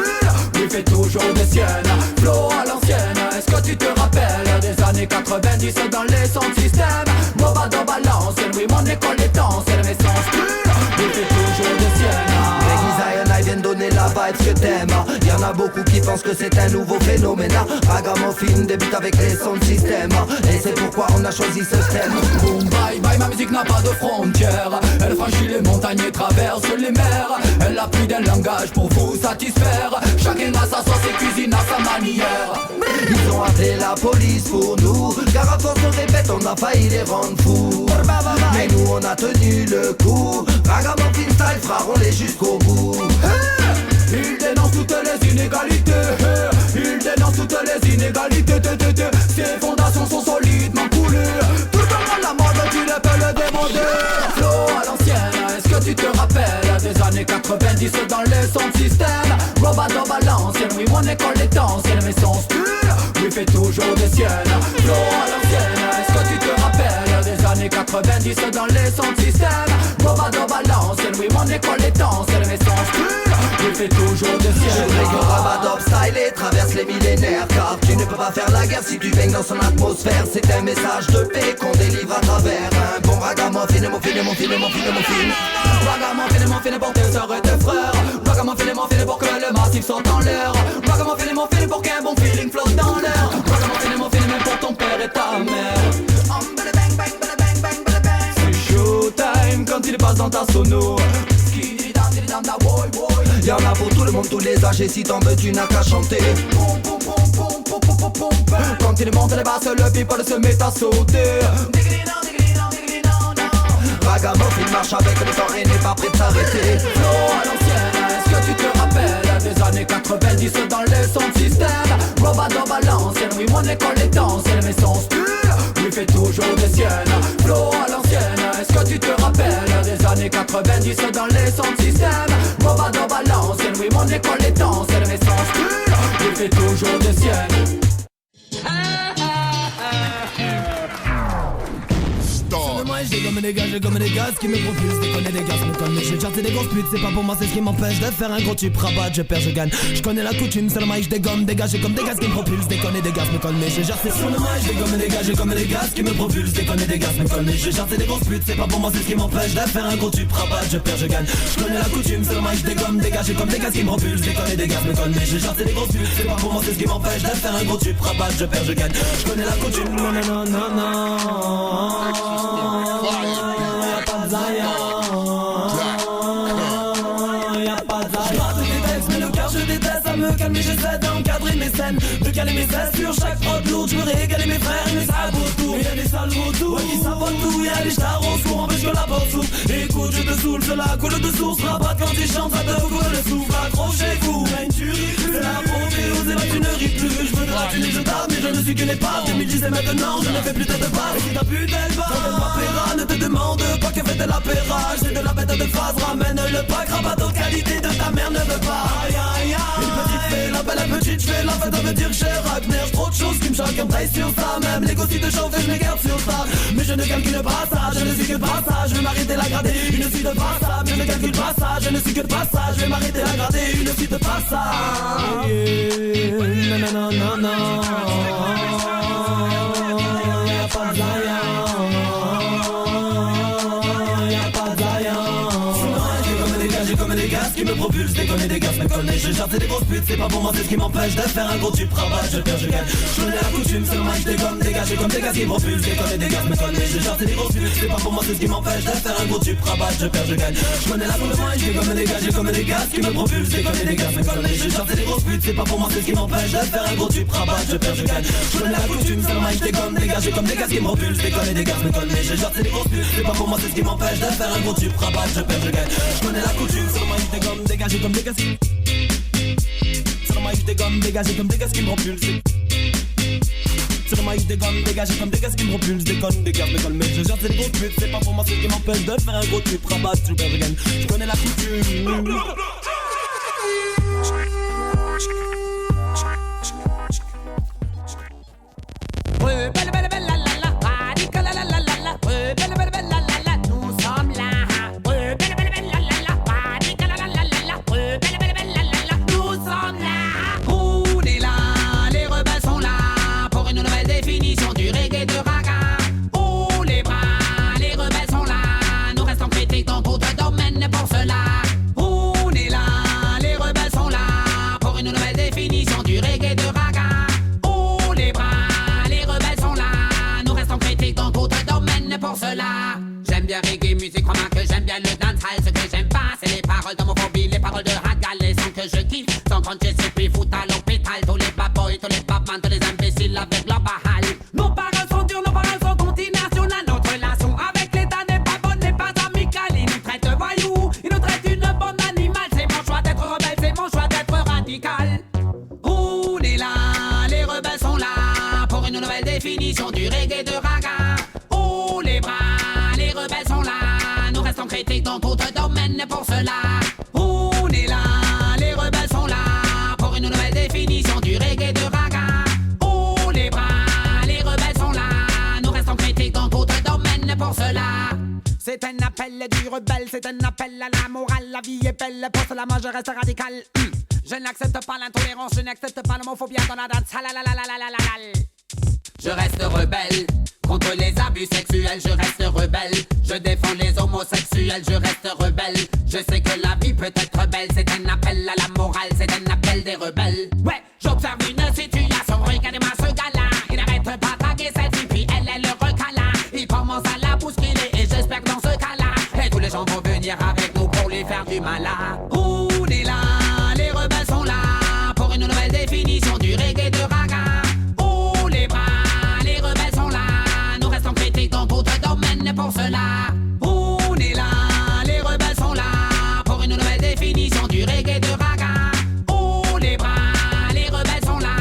lui fait toujours des siennes. Flow à l'ancienne, est-ce que tu te rappelles des années 90 dans les sons de système? Robado balance, oui mon école est ancienne, mais son style lui fait toujours des siennes. Viennent donner la vibe que t'aimes. Y'en a beaucoup qui pensent que c'est un nouveau phénomène. Ragamuffin débute avec les sons de système. Et c'est pourquoi on a choisi ce thème. Boom bye bye, ma musique n'a pas de frontières. Elle franchit les montagnes et traverse les mers. Elle a plus d'un langage pour vous satisfaire. Chacun a sa sauce et cuisine à sa manière. Ils ont appelé la police pour nous, car à force de répète on a failli les rendre fous. Mais nous on a tenu le coup. Ragamuffin style, ferons-les jusqu'au bout. Il dénonce toutes les inégalités. Il dénonce toutes les inégalités. Ses fondations sont solidement coulées. Tout le monde à la mode, tu ne peux le demander. Flow à l'ancienne, est-ce que tu te rappelles des années 90 dans les sons de système? Robado balance, oui mon école est ancienne, mais son style lui fait toujours des siennes. Flow à l'ancienne, est-ce que tu te rappelles des années 90 dans les sons de système? Robado balance, oui mon école est ancienne, mais son style lui fait toujours des siennes. Je voudrais que Rabadop style et traverse les millénaires, car tu ne peux pas faire la guerre si tu baignes dans son atmosphère. C'est un message de paix qu'on délivre à travers un bon ragamuffin. Ragamuffin pour tes sœurs et tes frères. Ragamuffin pour que le massif saute en l'air. Ragamuffin pour qu'un bon feeling flotte dans l'air. Ragamuffin pour ton père et ta mère. C'est showtime quand il passe dans ta sono. Y'en a pour tout le monde, tous les âges, et si t'en veux tu n'as qu'à chanter. Quand il monte les basses, le people se met à sauter. Ragamuffin marche avec le temps et n'est pas prêt de s'arrêter. Flow à l'ancienne, est-ce que tu te rappelles des années 90 dans les sons de système? Robado balance, oui mon école est ancienne, mais son style lui fait toujours des siennes. Flow à l'ancienne, est-ce que tu te rappelles des années 90 dans les sons de système? Robado balance, oui mon école est ancienne, mais son style lui fait toujours des siennes. comme des gars, j'ai comme des gaz qui me propulsent. Déconner des gaz me collent, mais j'ai charté des grosses putes. C'est pas pour moi, c'est ce qui m'empêche de faire un gros tube. Rabat, je perds, je gagne. Je connais la coutume, seulement je dégomme des gars, j'ai comme des gaz qui me propulsent. Déconner des gaz me collent, mais j'ai charté sur le mic. J'ai comme des gars, j'ai comme des gaz qui me propulsent. Déconner des gaz me collent, mais j'ai charté des grosses putes. C'est pas pour moi, c'est ce qui m'empêche de faire un gros tube. Rabat, je perds, je gagne. Je connais la coutume, seulement je dégomme des gars, j'ai comme des gaz qui me propulsent. Déconner des gaz me collent, mais j'ai charté des grosses putes. C'est pas pour moi, c'est ce qui m'empêche de faire un gros tube. Rabat, je perds, je gagne. Je connais la coutume, non, non, non, non, non. Y'a pas de Zaya. Y'a pas de Zaya. Je rate des textes, mais le cœur je déteste. Ça me calme et j'essaie d'encadrer mes scènes, de caler mes cesses sur chaque prod lourde. Je me régale mes frères, ils me savent autour. Y'a des sales retours, ouais, qui savent tout. Y'a des stars au secours, empêche que la porte s'ouvre. Écoute, je te saoule, cela coule de source. Rabat quand tu chantes, ça te coule le souffle. Accrochez-vous, mais tu ris plus. C'est la pauvre, et là tu ne ris plus. Je veux de la thune et je tape, mais je ne suis qu'une épave. 2010 et maintenant, je ne fais plus tête de base. Et si ta pute elle va, ne te demande pas que fait de l'apérage. C'est de la bête de phase, ramène le pack. Rabat aux qualités de ta mère ne veut pas. Aïe aïe aïe. Une petite fait la belle, la petite fais la fête, veut dire que j'ai Ragnar. Trop de choses qui me choquent, me sur ça. Même les gosses de chauffer, je me garde sur ça. Mais je ne calcule pas ça, je ne suis que pas ça. Je vais m'arrêter la grader, une suite de passage. Je ne calcule pas ça, je ne suis que pas ça. Je vais m'arrêter la grader, une suite de passage. Non non non non non. Y'a pas de Zaya. Y'a pas de Zaya. J'ai comme des gaz qui me propulsent. Déconner des gaz me collent, mais j'ai charté des grosses putes. C'est pas pour moi, c'est ce qui m'empêche de faire un gros tube. Rabat, je perds, je gagne. Je connais la coutume, seulement je dégomme des gars. J'ai comme des gaz qui me propulsent. Déconner des gaz me collent, mais j'ai charté des grosses putes. C'est pas pour moi, c'est ce qui m'empêche de faire un gros tube. Rabat, je perds, je gagne. Je connais la coutume, je dégomme des gars. J'ai comme des gaz qui me propulsent. Déconner des gaz me collent, mais j'ai charté des grosses putes. C'est pas pour moi, c'est ce qui m'empêche de faire un gros tube. Rabat, je perds, je gagne. Je connais la coutume, seulement je dégomme des gars. J'ai comme des gaz qui me propulsent. Déconner des gaz me collent, mais j'ai charté des grosses putes. C'est pas pour moi, c'est ce qui m'empêche de faire un gros tube. Rabat, je perds, je gagne. Je connais la coutume, seulement je dégomme dégagé comme des gaz. Seulement je dégomme dégagé comme des gaz qui me propulsent. Seulement je dégomme dégagé comme des gaz qui me propulsent. Déconne des gaz me collent, mais je gère ces gros putes. C'est pas pour moi, c'est ce qui m'empêche de faire un gros tube. Rabat, je perds, je gagne. Je connais la coutume.
Belle belle belle la la la, radical la la la la, belle belle belle la la la, nous sommes là. Belle belle belle la la la, radical la la la la, belle belle belle la la la, nous sommes là. On est là, les rebelles sont là pour une nouvelle définition du reggae de raga. Oh les bras, les rebelles sont là, nous restons critiques dans tout domaine pour cela. On est là, les rebelles sont là pour une nouvelle définition du reggae de raga. Pour cela, j'aime bien reggae musique, crois-moi que j'aime bien le dancehall. Ce que j'aime pas, c'est les paroles d'homophobie, les paroles de radical, les sons que je kiffe. Sans compter ceux qui foutent à l'hôpital, tous les bad boys, tous les babans, tous les imbéciles avec leur bahal. Nos paroles sont dures, nos paroles sont continentales. Notre relation avec l'État n'est pas bonne, n'est pas amicale. Ils nous traitent de voyous, ils nous traitent d'une bande d'animaux. C'est mon choix d'être rebelle, c'est mon choix d'être radical. On est là, les rebelles sont là pour une nouvelle définition du reggae de raga. Les bras, les rebelles sont là, nous restons critiques dans tout domaine pour cela. On est là, les rebelles sont là pour une nouvelle définition du reggae de raga. Oh les bras, les rebelles sont là, nous restons critiques dans tout domaine pour cela. C'est un appel du rebelle, c'est un appel à la morale. La vie est belle, pour cela moi je reste radical. Je n'accepte pas l'intolérance, je n'accepte pas l'homophobie dans la danse. Je reste rebelle contre les abus sexuels, je reste rebelle. Je défends les homosexuels, je reste rebelle. Je sais que la vie peut être belle, c'est un appel à la morale, c'est un appel des rebelles. Ouais, j'observe une situation, regardez-moi ce gars-là. Il n'arrête pas de draguer cette fille, puis elle le recala. Il commence à la bousculer et j'espère que dans ce cas-là, et tous les gens vont venir avec nous pour lui faire du mal. On est là, les rebelles sont là pour une nouvelle définition du reggae de raga. Pour cela, on est là, les rebelles sont là pour une nouvelle définition du reggae de raga. Oh les bras, les rebelles sont là,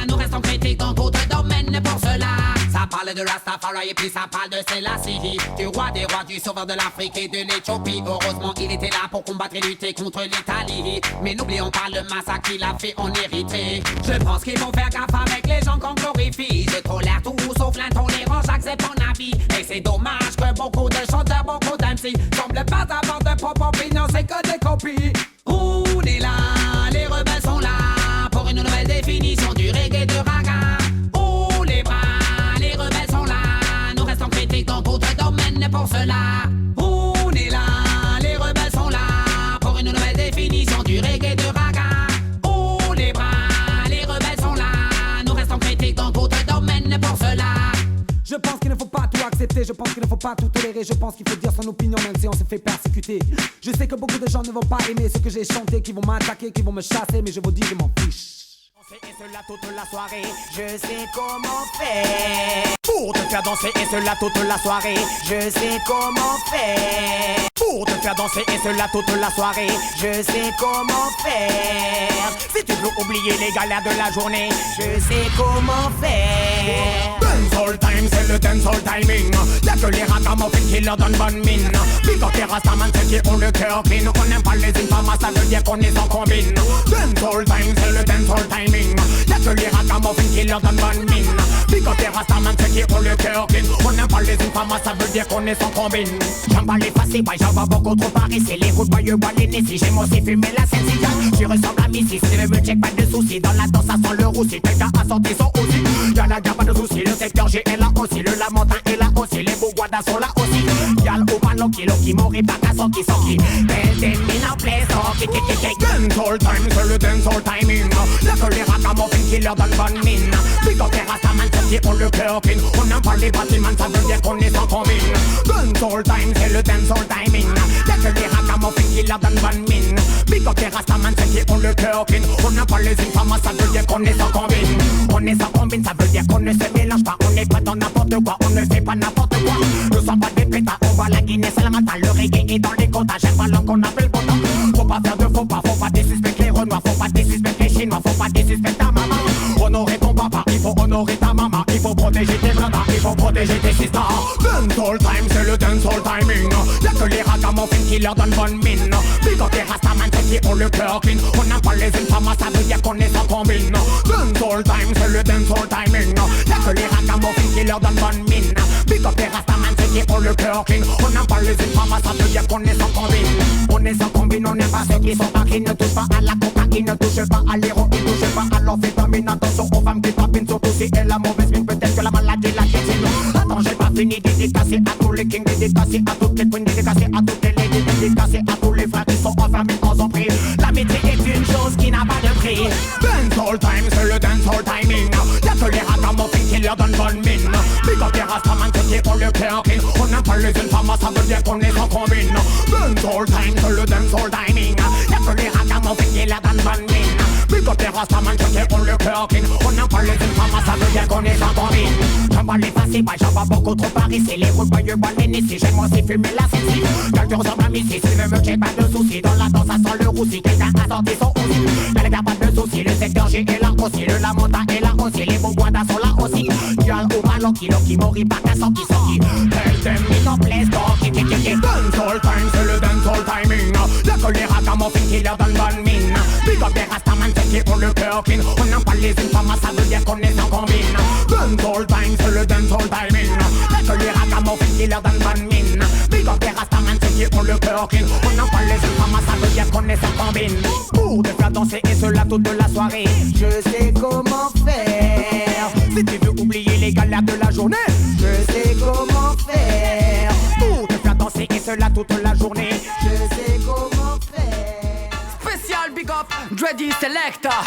nous restons critiques dans tout domaine pour cela. Ça parle parle de Rastafari et puis ça parle de Selassie, du roi des rois, du sauveur de l'Afrique et de l'Éthiopie. Heureusement il était là pour combattre et lutter contre l'Italie. Mais n'oublions pas le massacre qu'il a fait en Érythrée. Je pense qu'il faut faire gaffe avec les gens qu'on glorifie. Je tolère tout sauf l'intolérance, j'accepte mon avis. Et c'est dommage que beaucoup de chanteurs, beaucoup d'MC semblent pas avoir de propre opinion, c'est que des copies. On est là, les rebelles sont là pour une nouvelle définition du reggae et du raga. Oh les bras, les rebelles sont là, nous restons critiques dans d'autres domaines pour cela. On est là, les rebelles sont là pour une nouvelle définition du reggae et du raga. Oh les bras, les rebelles sont là, nous restons critiques dans d'autres domaines pour cela.
Je pense qu'il ne faut pas tout accepter, je pense qu'il ne faut pas tout tolérer, je pense qu'il faut dire son opinion même si on se fait persécuter. Je sais que beaucoup de gens ne vont pas aimer ce que j'ai chanté, qui vont m'attaquer, qui vont me chasser, mais je vous dis je m'en fiche.
Et cela toute la soirée, je sais comment faire pour te faire danser et cela toute la soirée, je sais comment faire pour te faire danser et cela toute la soirée, je sais comment faire. Si tu veux oublier les galères de la journée, je sais comment faire. Dancehall time, c'est le dancehall timing. Y'a que les ragamuffins qui leur donnent bonne mine. Big up les rastaman, ceux qui ont le cœur clean. On n'aime pas les infamas, ça veut dire qu'on est en combine. Dancehall time, c'est le dancehall timing. Y'a que les ragamuffins qui leur donnent bonne mine. Big up les rastaman, ceux qui ont le cœur clean. On n'aime pas les infamas, ça veut dire qu'on est en combine. J'aime pas les facer, ouais, j'en vois beaucoup trop Paris. C'est les routes boyeux, bois les si j'aime aussi fumer la sensible. Tu ressembles à Missy, si tu me check, pas de soucis. Dans la danse, ça sent le roussi, quelqu'un a sorti son aussi. Y'a la gamme, pas de soucis, le secteur G est là aussi. Le Lamontin est là aussi, les Bourguadas sont là aussi. Y'a le Opan, kilo qui m'aurait pas qu'à sortir, sortir. Belle in a place, dancehall time, c'est le dancehall timing. Y'a que les ragamuffins qui leur donnent bonne mine. Big up les rastaman, ceux qui ont le cœur clean. On n'aime pas les bâtiments, ça veut dire qu'on est sans combine. Dancehall time, c'est le dancehall timing. Y'a que les ragamuffins qui leur donnent bonne mine. Big up les rastaman, ceux qui ont le cœur clean. On n'aime pas les infamas, ça veut dire qu'on est sans combine. On est sans combine, ça veut dire qu'on ne se mélange pas. On n'est pas dans n'importe quoi, on ne fait pas n'importe quoi. Nous sommes pas des pétards, on voit la Guinée, c'est la mata. Le reggae est dans les quotas, j'aime pas l'homme qu'on appelle content. Faut pas faire de faux pas, faut pas désuspecter les Renois. Faut pas désuspecter les Chinois, faut pas désuspecter ta maman. Honorer ton papa, il faut honorer ta maman. Il faut protéger tes bradas, il faut protéger tes sisters. Dancehall time, c'est le dancehall timing. Y'a que les ragamuffins qui leur donnent bonne mine. Big up les rastaman, ceux qui ont le cœur clean. On n'a pas les infamas, ça veut dire qu'on est sans combine. Dancehall time, c'est le dancehall timing. Y'a que les ragamuffins qui leur donnent bonne mine. Big up les rastaman, ceux qui ont le cœur clean. On n'a pas les infamas, ça veut dire qu'on est sans combine. On est sans combine, on n'aime pas ceux qui sont pas qui ne touchent pas à la cocaïne, ne touchent pas à l'héroïne, ne touchent pas à l'amphétamine. Attention aux femmes qui tapinent, surtout si elle a mauvaise mine, peut-être que la maladie la question. Attends, j'ai pas fini, dédicacé à tous les kings, dédicacé à toutes les queens, dédicacé à toutes les ladies, dédicacé à tous les frères qui sont enfermés en son prix. L'amitié est une chose qui n'a pas de prix. Dancehall time, c'est le dancehall timing. Y'a que les ragamuffins qui leur donnent bonne mine. Big up les rastaman, ceux qui ont le cœur clean. On n'aime pas les infamas, ça veut dire qu'on est sans combine. Dancehall time, c'est le dancehall timing. Y'a que les ragamuffins qui leur donnent bonne mine. Big up les rastaman, ceux qui ont le cœur clean. On n'aime pas les infamas, ça veut dire qu'on est sans combine. J'en vois les facer, ouais, j'en vois beaucoup trop Paris. C'est les routes boyeux, bois les si j'aime aussi fumer la sensible. Quelqu'un ressemble à Missy, si ne me check, pas de soucis. Dans la danse, ça sent le roussi, quelqu'un a sorti son aussi. Y'a les gars, pas de soucis, le secteur G est là aussi. Le Lamontin est là aussi, les Bourguadas sont là aussi. Y'a le Opan, kilo qui m'aurait pas qu'à sortir, sortir. Tell them in a place, dancehall time, c'est le dancehall timing. Y'a que les ragamuffins qui leur donnent bonne mine. Big up les rastaman, ceux qui ont le cœur clean. On n'aime pas les infamas, ça veut dire qu'on est sans combine. Dancehall time, c'est le dancehall timing. Y'a que les ragamuffins qui leur donnent bonne mine. Big up les rastaman, ceux qui ont le cœur clean. On n'aime pas les infamas, ça veut dire qu'on est sans combine. Pour te faire danser et cela toute la soirée, je sais comment faire. Si tu veux oublier les galères de la journée, je sais comment faire. Pour te faire danser et cela toute la journée, je sais comment faire.
Spécial big up, Dready Selecta.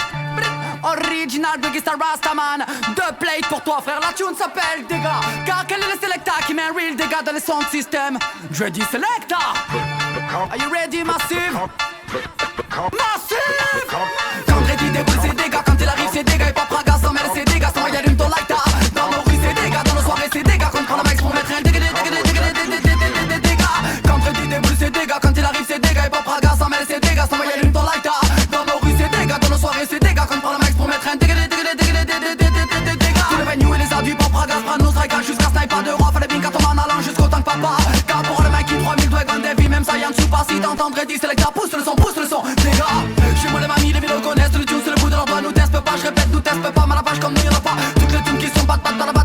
Original Biggie Star Rastaman. Deux plates pour toi frère, la tune s'appelle Dégâts. Car quel est le Selecta qui met un real dégât dans les sons de système? Dready Selecta. Are you ready Massive? Massive. Quand Dready déboule ses dégâts, quand il arrive ses dégâts. Et pas Praga sans mêler ses dégâts, sans y allume ton lighter. Dans nos rues c'est dégâts, dans nos soirées c'est dégâts. Quand on prend la max pour mettre un dégât. Quand Dready déboule ses dégâts, quand il arrive ses dégâts. Et pas Praga sans mêler ses dégâts, sans y allume ton lighter. Dans nos rues c'est dégâts, dans nos soirées c'est dégâts. Quand on prend la max pour mettre un dégât. Tout le venue et les adultes, pas Praga, prend nos strikes jusqu'à entendre dit c'est les gars, pousse le son, les gars. J'suis moi les mamies, les villes le connaissent, le tune c'est le bout de leur doigt. Nous teste pas, j'répète, nous teste pas, mal à page comme nous y'en a pas. Toutes les tunes qui sont pas dans la base.